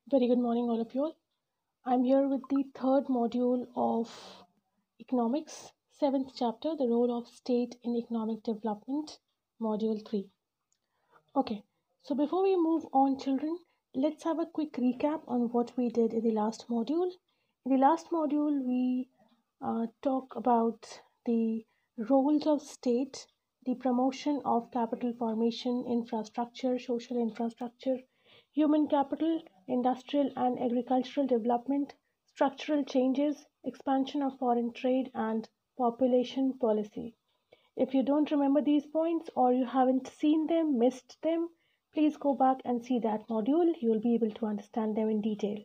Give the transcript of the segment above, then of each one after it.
Very good morning, all of you all. I'm here with the third module of economics, seventh chapter, the role of state in economic development, module 3. Okay, so before we move on, children, let's have a quick recap on what we did in the last module. In the last module, we talk about the roles of state, the promotion of capital formation, infrastructure, social infrastructure, human capital, industrial and agricultural development, structural changes, expansion of foreign trade, and population policy. If you don't remember these points or you haven't seen them, missed them, please go back and see that module. You'll be able to understand them in detail.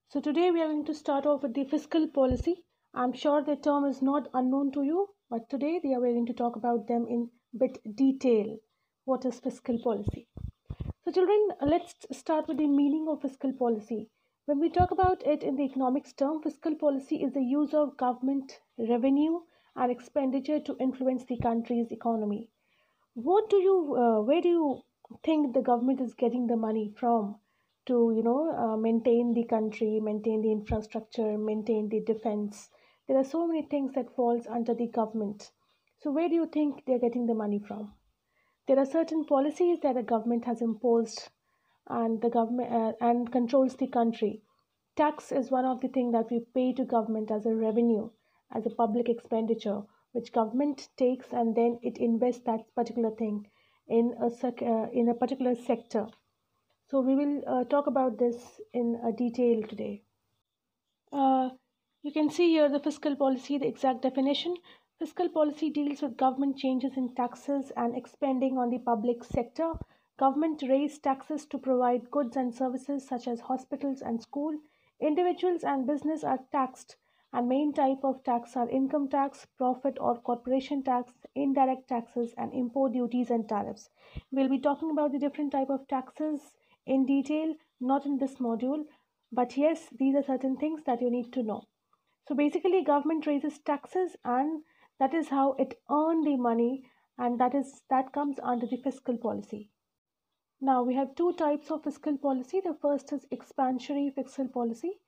So today we are going to start off with the fiscal policy. I'm sure the term is not unknown to you, but today we are going to talk about them in bit detail. What is fiscal policy? So children, let's start with the meaning of fiscal policy. When we talk about it in the economics term, fiscal policy is the use of government revenue and expenditure to influence the country's economy. Where do you think the government is getting the money from to, maintain the country, maintain the infrastructure, maintain the defense? There are so many things that falls under the government. So where do you think they're getting the money from? There are certain policies that the government has imposed and the government and controls the country. Tax is one of the things that we pay to government as a revenue, as a public expenditure, which government takes and then it invests that particular thing in a particular sector. So we will talk about this in detail today. Uh, you can see here the fiscal policy, the exact definition. Fiscal policy deals with government changes in taxes and expending on the public sector. Government raise taxes to provide goods and services such as hospitals and school. Individuals and business are taxed, and main type of tax are income tax, profit or corporation tax, indirect taxes, and import duties and tariffs. We'll be talking about the different type of taxes in detail, not in this module, but yes, these are certain things that you need to know. So basically, government raises taxes, and that is how it earn the money, and that comes under the fiscal policy. Now we have two types of fiscal policy. The first is expansionary fiscal policy.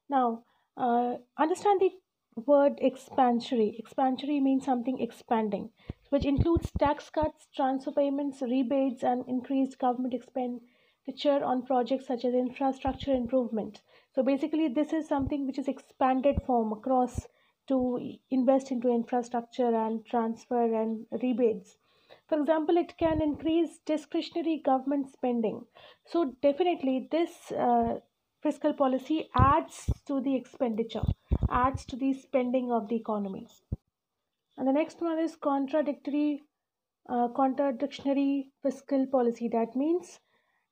Now, understand the word expansionary. Expansionary means something expanding, which includes tax cuts, transfer payments, rebates, and increased government expenditure on projects such as infrastructure improvement. So basically, this is something which is expanded form across to invest into infrastructure and transfer and rebates. For example, it can increase discretionary government spending. So definitely, this fiscal policy adds to the expenditure, adds to the spending of the economy. And the next one is contradictory fiscal policy. That means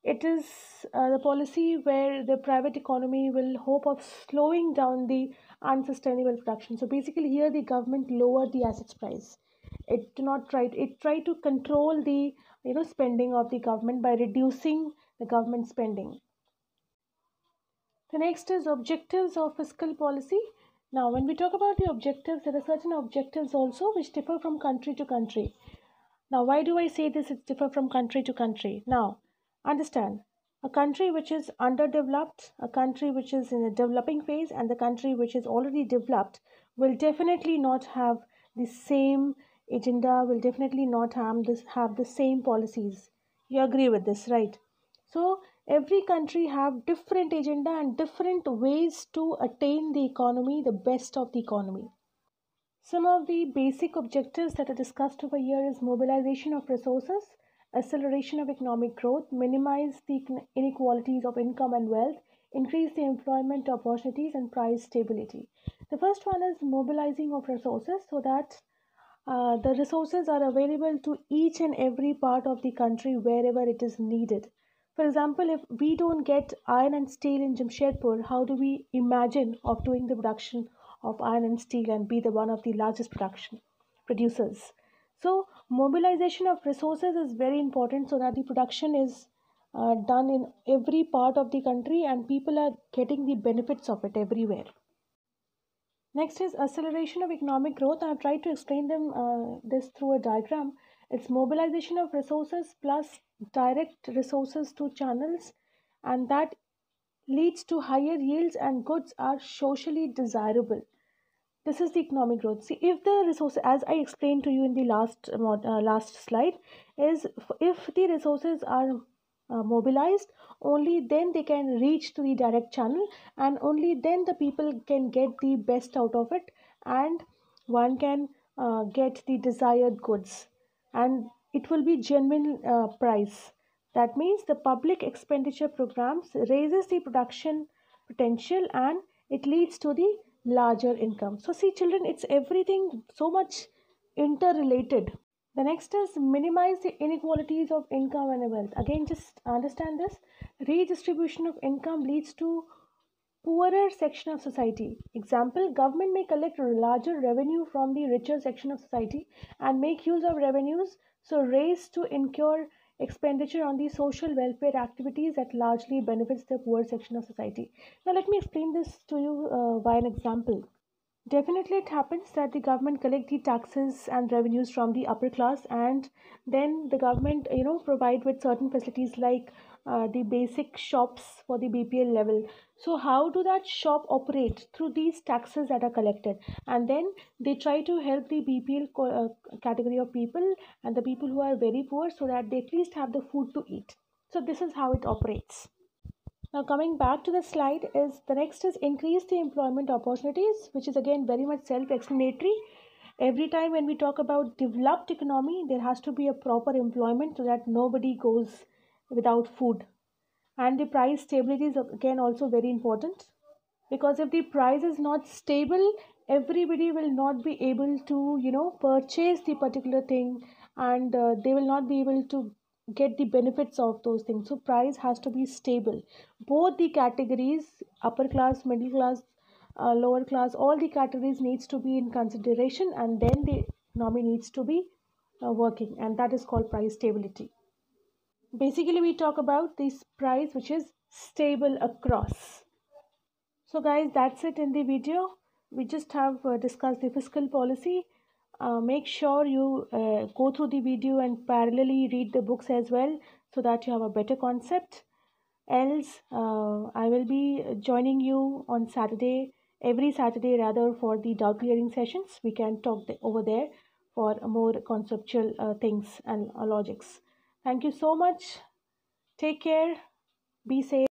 it is the policy where the private economy will hope of slowing down the unsustainable production. So basically, here the government lowered the assets price. It tried to control the spending of the government by reducing the government spending. The next is objectives of fiscal policy. Now, when we talk about the objectives, there are certain objectives also which differ from country to country. Now, why do I say this? It differ from country to country. Now, understand a country which is underdeveloped, a country which is in a developing phase, and the country which is already developed will definitely not have the same agenda, will definitely not have the same policies. You agree with this, right? So every country have different agenda and different ways to attain the economy, the best of the economy. Some of the basic objectives that are discussed over here is mobilization of resources, acceleration of economic growth, minimize the inequalities of income and wealth, increase the employment opportunities and price stability. The first one is mobilizing of resources so that the resources are available to each and every part of the country wherever it is needed. For example, if we don't get iron and steel in Jamshedpur, how do we imagine of doing the production of iron and steel and be the one of the largest production producers? So mobilization of resources is very important so that the production is done in every part of the country and people are getting the benefits of it everywhere. Next is acceleration of economic growth. I have tried to explain this through a diagram. It's mobilization of resources plus direct resources to channels and that leads to higher yields and goods are socially desirable. This is the economic growth. See, if the resources, as I explained to you in the last slide, is if the resources are mobilized, only then they can reach to the direct channel, and only then the people can get the best out of it, and one can get the desired goods, and it will be genuine price. That means the public expenditure programs raises the production potential, and it leads to the larger income. So see children, it's everything so much interrelated. The next is minimize the inequalities of income and wealth. Again, just understand this. Redistribution of income leads to poorer section of society. Example, government may collect a larger revenue from the richer section of society and make use of revenues so raised to incur expenditure on the social welfare activities that largely benefits the poor section of society. Now let me explain this to you by an example. Definitely, it happens that the government collect the taxes and revenues from the upper class, and then the government, provide with certain facilities like the basic shops for the BPL level. So, how do that shop operate? Through these taxes that are collected, and then they try to help the BPL category of people and the people who are very poor, so that they at least have the food to eat. So, this is how it operates. Now coming back to the slide, is the next is increase the employment opportunities, which is again very much self-explanatory. Every time when we talk about developed economy, there has to be a proper employment so that nobody goes without food. And the price stability is again also very important, because if the price is not stable, everybody will not be able to purchase the particular thing, and they will not be able to get the benefits of those things. So price has to be stable. Both the categories, upper class, middle class, lower class, all the categories needs to be in consideration, and then the economy needs to be working, and that is called price stability. Basically we talk about this price which is stable across. So guys, that's it in the video. We just have discussed the fiscal policy. Make sure you go through the video and parallelly read the books as well, so that you have a better concept. Else, I will be joining you on Saturday, every Saturday rather, for the doubt clearing sessions. We can talk over there for more conceptual things and logics. Thank you so much. Take care. Be safe.